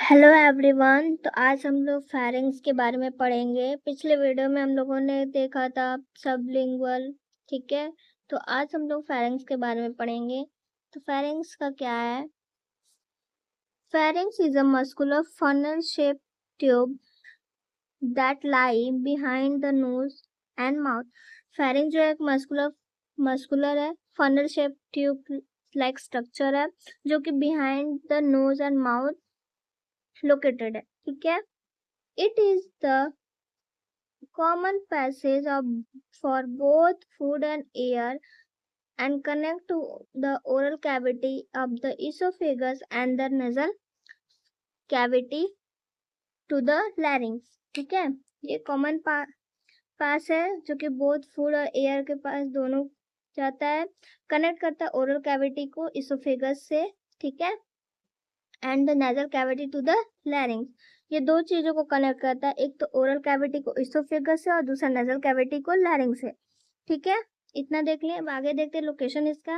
Hello everyone. तो आज हम लोग फेरिंग्स के बारे में पढ़ेंगे। पिछले वीडियो में हम लोगों ने देखा था सबलिंगुअल, ठीक है। तो आज हम लोग फेरिंग्स के बारे में पढ़ेंगे। तो फेरिंग्स का क्या है? Pharynx is a muscular funnel shape tube that lie behind the nose and mouth. Pharynx जो है एक मस्कुलर है, funnel shape tube like structure है जो कि behind the nose and mouth located है, ठीक है। It is the common passage for both food and air and connect to the oral cavity of the esophagus and the nasal cavity to the larynx, ठीक है। ये common पास है जो कि both food और एयर के पास दोनों जाता है, कनेक्ट करता है ओरल कैविटी को इसोफेगस से, ठीक है, and the nasal cavity to the larynx. ये दो चीजों को कनेक्ट करता है, एक तो ओरल कैविटी को इसोफेगस से और दूसरा नेजल कैविटी को लैरिंग्स से, ठीक है। इतना देख लिया। अब आगे देखते हैं लोकेशन इसका।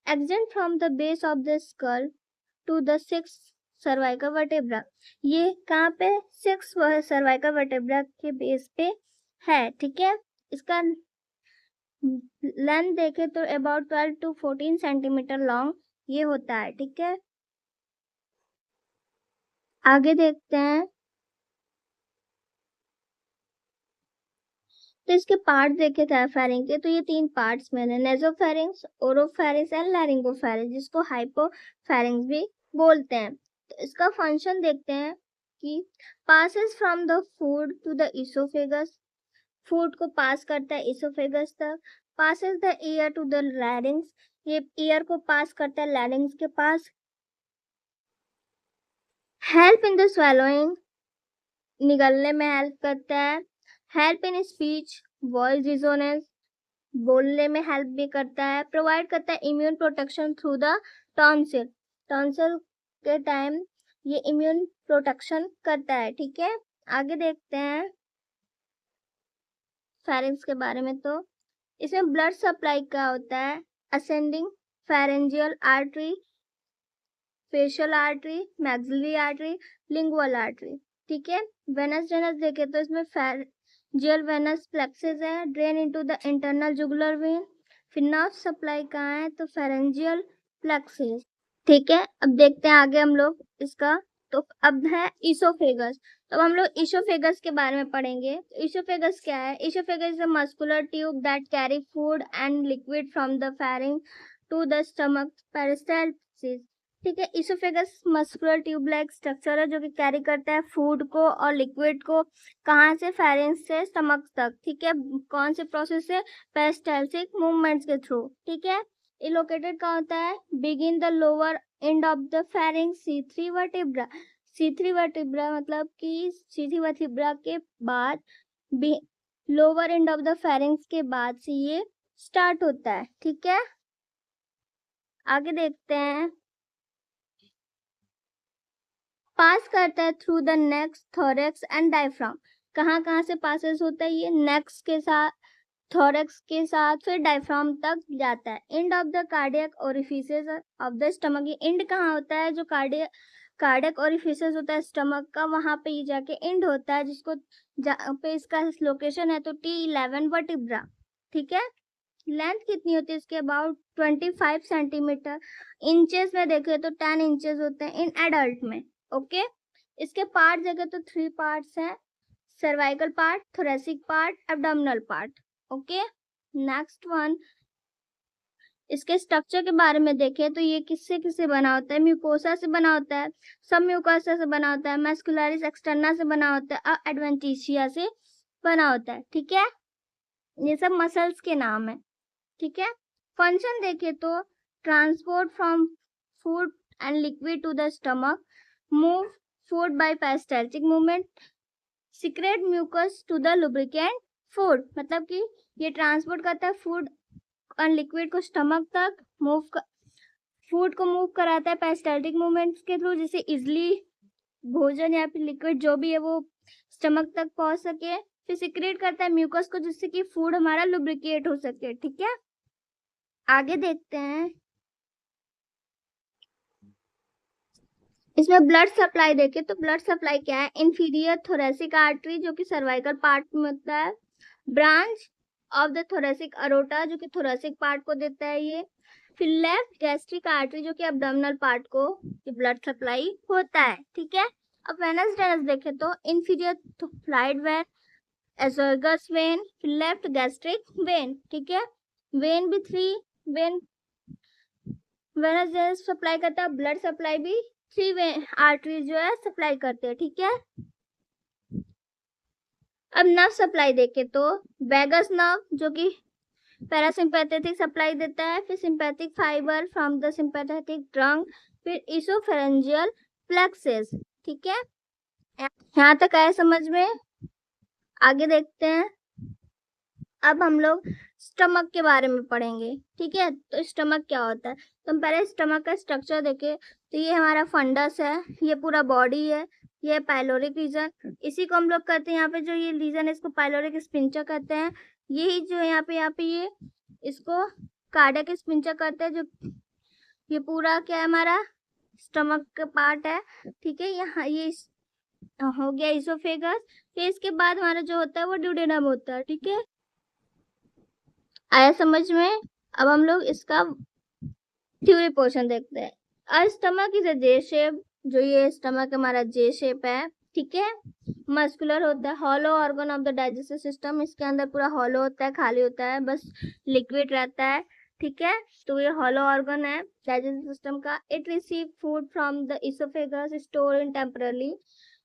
Extend from the base of the skull to the 6 cervical vertebra. ये कहाँ पे? 6 सर्वाइकल वर्टेब्रा के बेस पे है, ठीक है। इसका लेंथ देखे तो अबाउट 12 to 14 सेंटीमीटर लॉन्ग ये होता है, ठीक है। आगे देखते हैं। तो इसके पार्ट देखे थे फेरिंग के, तो ये 3 पार्ट्स में है, नेजोफेरिंग्स, ओरोफेरिंग्स एंड लैरिंगोफेरिंग्स, जिसको हाइपोफेरिंग्स भी बोलते हैं। तो इसका फंक्शन देखते हैं कि passes from the food to the oesophagus, food को पास करता है इसोफेगस तक, passes the air to the larynx, ये एयर को पास करता है लैरिंग्स के पास, हेल्प इन द स्वेलोइंग, निगलने में हेल्प करता है, help in speech, voice dissonance, बोलने में हेल्प भी करता है, प्रोवाइड करता है immune protection through the tonsil, tonsil के टाइम ये इम्यून प्रोटेक्शन करता है, ठीक है। आगे देखते हैं फेरिंग्स के बारे में। तो इसमें ब्लड सप्लाई क्या होता है? Ascending pharyngeal artery, facial artery, maxillary artery, lingual artery, ठीक है। वेनस जेनस देखे तो इसमें फेरेंजियल वेनस प्लेक्सेस है, drain into the internal jugular vein. फिर नर्व सप्लाई कहाँ है? तो फेरेंजियल प्लेक्सेस, ठीक है। अब देखते हैं आगे हम लोग इसका। तो अब है इसोफेगस। तो हम लोग इसोफेगस के बारे में पढ़ेंगे। इसोफेगस क्या है? Oesophagus is a muscular tube that carry food and liquid from the pharynx to the stomach peristalsis, ठीक है। Oesophagus muscular tube like structure है जो कि कैरी करता है फूड को और लिक्विड को, कहाँ से? फेरिंग्स से स्टमक तक, ठीक है। कौन से प्रोसेस से? पेरिस्टाल्सिक मूवमेंट्स के थ्रू, ठीक है। ये लोकेटेड कहाँ होता है? Begin the lower end of the pharynx C3 vertebra. C3 vertebra मतलब कि C3 वर्टिब्रा के बाद lower end of the pharynx के बाद से ये स्टार्ट होता है, ठीक है। आगे देखते हैं। पास करता है through the neck, thorax and diaphragm. कहाँ कहाँ से पासेस होता है? ये नेक्स के साथ, थोरेक्स के साथ, फिर डायफ्राम तक जाता है। End of the cardiac orifices of the stomach, ये एंड कहाँ होता है? जो कार्डियक ओरिफिसेस होता है स्टमक का, वहां पे ये जाके एंड होता है, जिसको पे इसका लोकेशन है तो T11 वर्टिब्रा, ठीक है। लेंथ कितनी होती है इसके? About 25 centimetre. इंचेस में देखें तो 10 इंचेस होते हैं इन एडल्ट में, ओके। इसके पार्ट देखें तो 3 पार्ट्स हैं, cervical part, thoracic part, abdominal part, okay. Next one, इसके स्ट्रक्चर के बारे में देखें तो ये किससे किससे बना होता है? म्यूकोसा से बना होता है, सब म्यूकोसा से बना होता है, मस्कुलरिस एक्सटर्ना से बना होता है और एडवेंटिशिया से बना होता है, ठीक है। ये सब मसल्स के नाम है, ठीक है। फंक्शन देखे तो transport from food and liquid to the stomach, move food by peristaltic movement, secrete mucus to the lubricant food, मतलब कि ये ट्रांसपोर्ट करता है फूड और लिक्विड को स्टमक तक, फूड को मूव कराता है पेरिस्टाल्टिक मूवमेंट्स के थ्रू, जिससे इजिली भोजन या फिर लिक्विड जो भी है वो स्टमक तक पहुंच सके। फिर सीक्रेट करता है म्यूकस को, जिससे कि फूड हमारा लुब्रिकेट हो सके, ठीक है। आगे देखते हैं। इसमें ब्लड सप्लाई देखे तो ब्लड सप्लाई क्या है, इंफीरियर थोरेसिक आर्टरी जो कि सर्वाइकल पार्ट में होता है, branch of the thoracic aorta जो कि थोरेसिक पार्ट को देता है ये, फिर लेफ्ट गैस्ट्रिक आर्टरी जो कि एब्डोमिनल पार्ट को ब्लड सप्लाई होता है, ठीक है। अब वेनस ड्रेनेज देखे तो inferior flied when, oesophagus when, फिर लेफ्ट गैस्ट्रिक वेन, ठीक है। वेन भी 3 वेन वेनस ड्रेनेज सप्लाई करता है, ब्लड सप्लाई भी 3 वेन आर्टरी जो है सप्लाई करते हैं, ठीक है। अब नर्व सप्लाई देखे तो वैगस नर्व जो कि पैरासिम्पैथेटिक सप्लाई देता है, फिर sympathetic fibre from the sympathetic trunk, फिर इसोफेरेंजियल प्लेक्सेस, ठीक है। यहाँ तक आया समझ में? आगे देखते हैं। अब हम लोग स्टमक के बारे में पढ़ेंगे, ठीक है। तो स्टमक क्या होता है, तो हम पहले स्टमक का स्ट्रक्चर देखें तो ये हमारा फंडस है, ये पूरा बॉडी है, ये पाइलोरिक रीजन, इसी को हम लोग कहते हैं यहाँ पे जो ये रीजन है इसको पाइलोरिक स्पिंचर कहते हैं। यही जो यहाँ पे ये इसको कार्डियक स्पिंचर कहते हैं। जो ये पूरा क्या है हमारा स्टमक का पार्ट है, ठीक है। यहाँ ये हो गया इसोफेगस। फिर इसके बाद हमारा जो होता है वो ड्यूडेनम होता है, ठीक है। आया समझ में? अब हम लोग इसका थ्योरी पोर्शन देखते हैं। A stomach is a J shape, जो ये स्टमक हमारा जे शेप है, ठीक है। मस्कुलर होता है, hollow organ of the digestive system, इसके अंदर पूरा हॉलो होता है, खाली होता है, बस लिक्विड रहता है, ठीक है। तो ये हॉलो ऑर्गन है डाइजेस्टिव सिस्टम का। It receive food from the oesophagus, store in temporarily,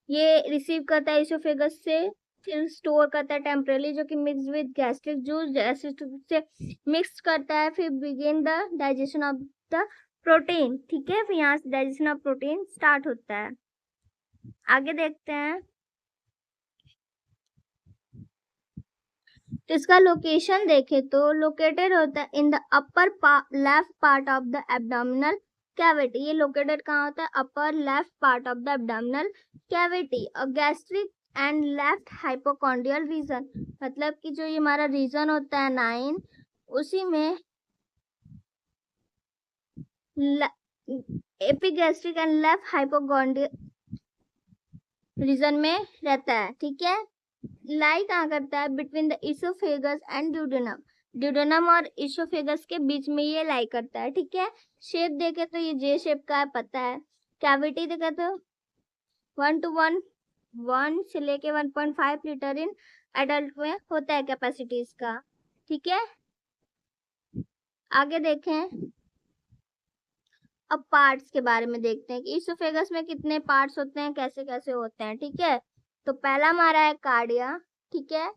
ये रिसीव करता है इसोफेगस से, फिर स्टोर करता है टेम्परली, जो कि mix with gastric juice, gastric से मिक्स करता है, फिर begin the digestion of the protein, ठीक है। फिर यहाँ से डाइजेशन ऑफ प्रोटीन स्टार्ट होता है। आगे देखते हैं। तो इसका लोकेशन देखे तो लोकेटेड होता है in the upper left part of the abdominal cavity. ये लोकेटेड कहाँ होता है, upper left part of the abdominal cavity. और गैस्ट्रिक एंड लेफ्ट हाइपोकॉन्ड्रियल रीजन, मतलब कि जो ये हमारा रीजन होता है 9, उसी में एपिगैस्ट्रिक एंड लेफ्ट हाइपोकॉन्ड्रियल रीजन में रहता है, ठीक है। लाई कहाँ करता है, between the oesophagus and duodenum, duodenum और इसोफेगस के बीच में ये लाई करता है, ठीक है। शेप देखे तो ये जे शेप का है, पता है। कैविटी देखे तो 1 से लेके 1.5 लीटर इन एडल्ट में होता है कैपेसिटी इसका, ठीक है। आगे देखें। अब पार्ट्स के बारे में देखते हैं कि इसोफेगस में कितने पार्ट्स होते हैं, कैसे कैसे होते हैं, ठीक है। तो पहला हमारा है कार्डिया, ठीक है,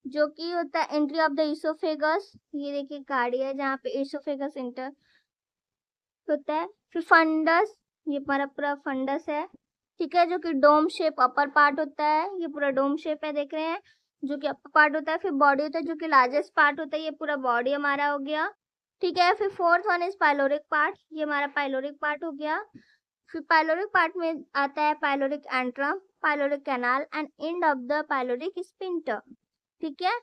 जो कि होता है एंट्री ऑफ द इसोफेगस। ये देखिए कार्डिया जहाँ पे इसोफेगस एंटर होता है। फिर फंडस, ये हमारा पूरा फंडस है, ठीक है, जो कि डोम शेप अपर पार्ट होता है, ये पूरा डोम शेप है, देख रहे हैं, जो कि अपर पार्ट होता है। फिर बॉडी होता है जो कि लार्जेस्ट पार्ट होता है, ये पूरा बॉडी हमारा हो गया, ठीक है। फिर fourth one is pyloric part, ये हमारा पाइलोरिक पार्ट हो गया। फिर पाइलोरिक पार्ट में आता है pyloric antrum, pyloric canal and and of the pyloric sphincter, ठीक है।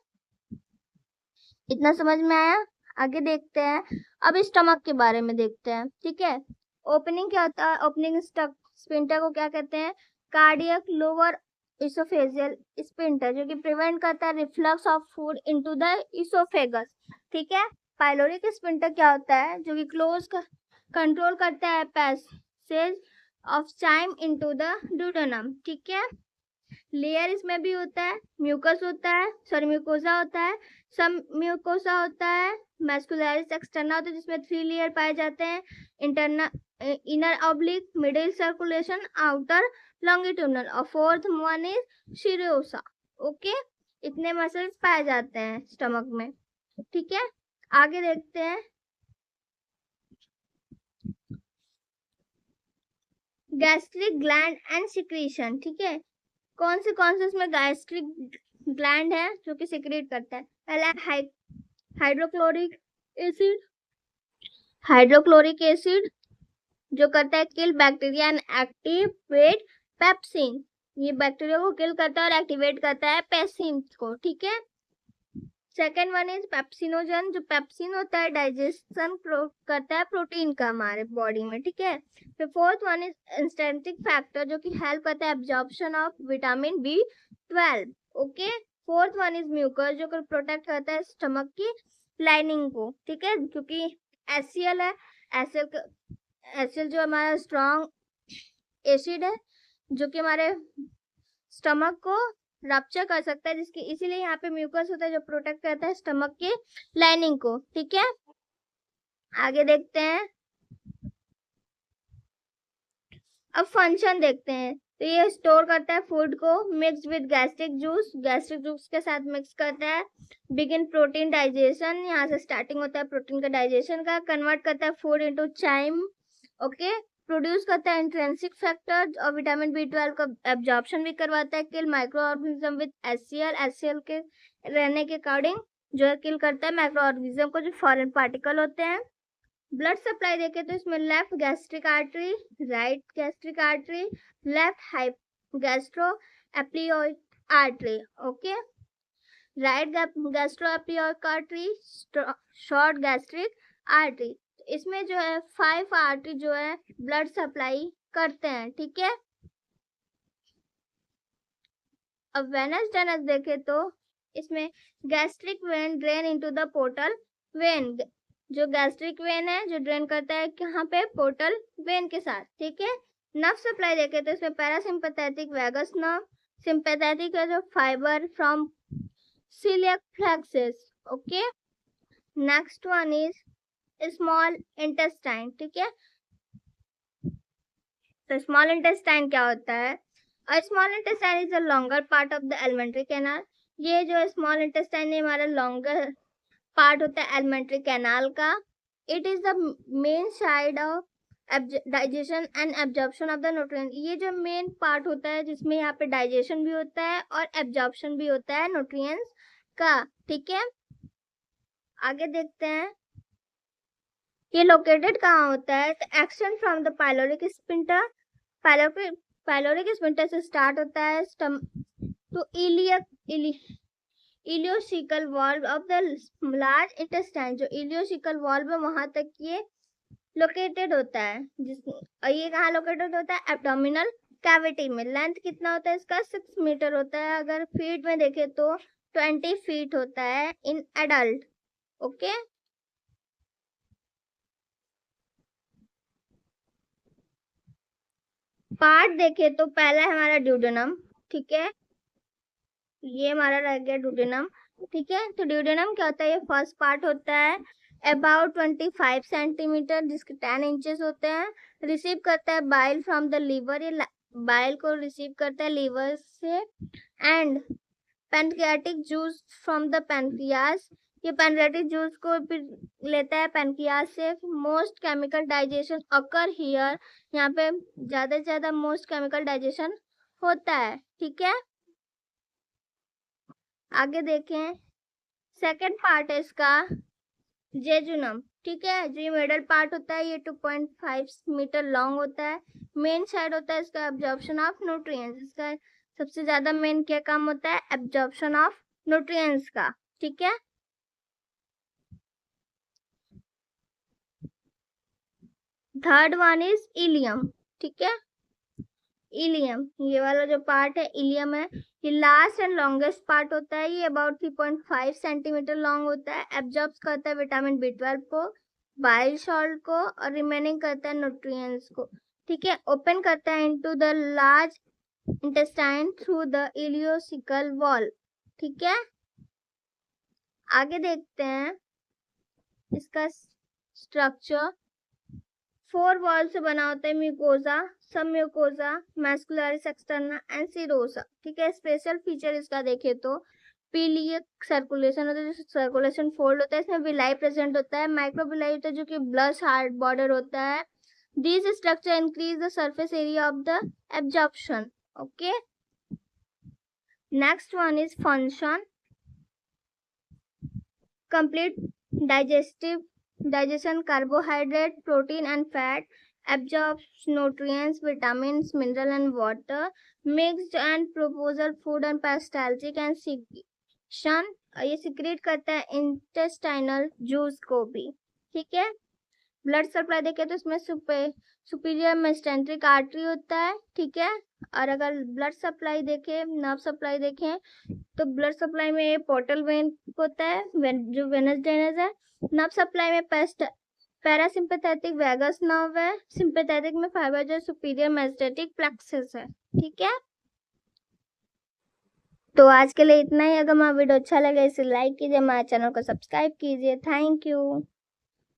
इतना समझ में आया? आगे देखते हैं। अब स्टमक के बारे में देखते हैं, ठीक है। ओपनिंग क्या होता है, ओपनिंग स्पिंटर को क्या कहते हैं, कार्डियक लोअर इसोफेजियल स्पिंटर, जो कि प्रिवेंट करता है reflux of food into the oesophagus, ठीक है। पाइलोरिक स्पिंटर क्या होता है, जो कि क्लोज कंट्रोल करता है passage of chyme into the duodenum, ठीक है। लेयर इसमें भी होता है, म्यूकस होता है, सॉरी म्यूकोसा होता है, सब म्यूकोसा होता है, मैस्कुलरिस एक्सटर्ना होता है जिसमें 3 लेयर पाए जाते हैं, internal inner oblique, middle circulation, outer longitudinal, और फोर्थ वन इज शिरोसा, ओके। इतने मसल्स पाए जाते हैं स्टमक में, ठीक है। आगे देखते हैं। गैस्ट्रिक ग्लैंड एंड सिक्रीशन, ठीक है। कौन से इसमें गैस्ट्रिक ग्लैंड है जो कि सिक्रेट करता है, पहला हाइड्रोक्लोरिक एसिड, हाइड्रोक्लोरिक एसिड जो करता है kill bacteria and activate pepsin, ये बैक्टीरिया को किल करता है और एक्टिवेट करता है पेप्सिन को, ठीक है। सेकेंड वन इज पेप्सिनोजन, जो पेप्सिन होता है डाइजेशन करता है प्रोटीन का हमारे बॉडी में, ठीक है। फिर fourth one is intrinsic factor, जो कि हेल्प करता है absorption of vitamin B12, okay. Fourth one is mucus, जो कि प्रोटेक्ट करता है स्टमक की लाइनिंग को, ठीक है, क्योंकि HCl है, HCl जो हमारा स्ट्रॉन्ग एसिड है, जो कि हमारे स्टमक को रप्चर कर सकता है, जिसकी इसीलिए यहाँ पे म्यूकस होता है जो प्रोटेक्ट करता है स्टमक की लाइनिंग को, ठीक है। आगे देखते हैं, अब फंक्शन देखते हैं। तो ये स्टोर करता है फूड को, मिक्स विद गैस्ट्रिक जूस के साथ मिक्स करता है। बिगिन प्रोटीन डाइजेशन, यहाँ से स्टार्टिंग होता है प्रोटीन का डाइजेशन का। कन्वर्ट करता है food into chyme, okay. Produce करता है इंट्रिंसिक फैक्टर और विटामिन B12 का एब्जॉर्प्शन भी करवाता है। किल माइक्रो ऑर्गेनिज्म विद HCl के रहने के अकॉर्डिंग जो है किल करता है माइक्रो ऑर्गेनिज्म को, जो फॉरेन पार्टिकल होते हैं। ब्लड सप्लाई देखे तो इसमें left gastric artery, right gastric artery, left gastro epiploic artery, okay. Right gastro epiploic artery, short gastric artery. इसमें जो है 5 आर्टरी जो है ब्लड सप्लाई करते हैं, ठीक है। अब वेनस टेनस देखे तो इसमें gastric when drain into the portal vein, जो गैस्ट्रिक वेन है जो ड्रेन करता है कहाँ पे, पोर्टल वेन के साथ, ठीक है। नर्व सप्लाई देखे तो इसमें पैरासिम्पैथेटिक वैगस नर्व, सिंपैथेटिक है जो fibre from coeliac plexus, okay. Next one is small intestine, ठीक है। तो स्मॉल इंटेस्टाइन क्या होता है? Small intestine is the longer part of the alimentary canal. ये जो स्मॉल इंटेस्टाइन है हमारा लॉन्गर पार्ट होता है एलिमेंट्री कैनाल का। It is the main side of digestion and absorption of the nutrient. ये जो मेन पार्ट होता है जिसमें यहाँ पे डाइजेशन भी होता है और एब्जॉर्प्शन भी होता है न्यूट्रिएंट्स का, ठीक है। आगे देखते हैं, ये लोकेटेड कहाँ होता है? तो extend from the pyloric sphincter, pyloric sphincter से स्टार्ट होता है तो ileocaecal valve of the large intestine, जो इलियोसिकल वॉल्व है वहां तक ये लोकेटेड होता है। और ये कहाँ लोकेटेड होता है? एब्डोमिनल कैविटी में। लेंथ कितना होता है इसका? 6 मीटर होता है। अगर फीट में देखे तो 20 फीट होता है इन एडल्ट, ओके। पार्ट देखे तो पहला है हमारा ड्यूडेनम, ठीक है। ये हमारा रह गया ड्यूडेनम, ठीक है। तो ड्यूडेनम क्या होता है? ये फर्स्ट पार्ट होता है अबाउट 25 सेंटीमीटर, जिसके 10 इंचेस होते हैं। रिसीव करता है बाइल फ्रॉम द लीवर, ये बाइल को रिसीव करता है लीवर से। And pancreatic juice from the pancreas, ये पैनक्रियाटिक जूस को फिर लेता है पैनक्रियास से। Most chemical digestion occur here, यहाँ पे ज्यादा से ज्यादा मोस्ट केमिकल डाइजेशन होता है, ठीक है। आगे देखें, सेकंड पार्ट है इसका जेजुनम, ठीक है। जो ये मिडल पार्ट होता है ये 2.5 मीटर लॉन्ग होता है। मेन साइड होता है इसका एब्जॉर्प्शन ऑफ न्यूट्रिएंट्स, इसका सबसे ज्यादा मेन क्या काम होता है? एब्जॉर्प्शन ऑफ न्यूट्रिएंट्स का, ठीक है। थर्ड वन इज इलियम, ठीक है। इलियम, ये वाला जो पार्ट है इलियम है, ये लास्ट एंड लॉन्गेस्ट पार्ट होता है। ये अबाउट 3.5 सेंटीमीटर लॉन्ग होता है। एब्जॉर्ब करता है विटामिन B12 को, बाइल सॉल्ट को और रिमेनिंग करता है न्यूट्रिएंट्स को, ठीक है। ओपन करता है into the large intestine through the ileocaecal wall, ठीक है। आगे देखते हैं इसका स्ट्रक्चर। 4 वॉल से बना होता है म्यूकोजा, सब म्यूकोजा, मैस्कुलरिस एक्सटर्ना एंड सीरोसा, ठीक है। स्पेशल फीचर इसका देखे तो पीलियक सर्कुलेशन होता है, जो सर्कुलेशन फोल्ड होता है, इसमें विलाई प्रेजेंट होता है। माइक्रोविलाई होता है जो कि ब्लश हार्ड बॉर्डर होता है। This structure increase the surface area of the absorption, okay. Next one is function, complete digestion, carbohydrate, protein and fat, absorbs nutrients, vitamins, mineral and water, mixed and proposal food and peristaltic and ये secrete करता है intestinal juice को भी, ठीक है। Blood supply देखें तो इसमें सुपीरियर मेसेंट्रिक आर्टरी होता है, ठीक है। और अगर ब्लड सप्लाई देखें, नर्व सप्लाई देखें तो ब्लड सप्लाई में ये पोर्टल वेन होता है, जो वेनस ड्रेनेज है। नर्व सप्लाई में पैरासिम्पैथेटिक वैगस नर्व है, सिंपैथेटिक में फाइबर जो सुपीरियर मेसेंट्रिक प्लेक्सस है, ठीक है। तो आज के लिए इतना ही। अगर हमारा वीडियो अच्छा लगे इसे लाइक कीजिए, हमारे चैनल को सब्सक्राइब कीजिए। Thank you.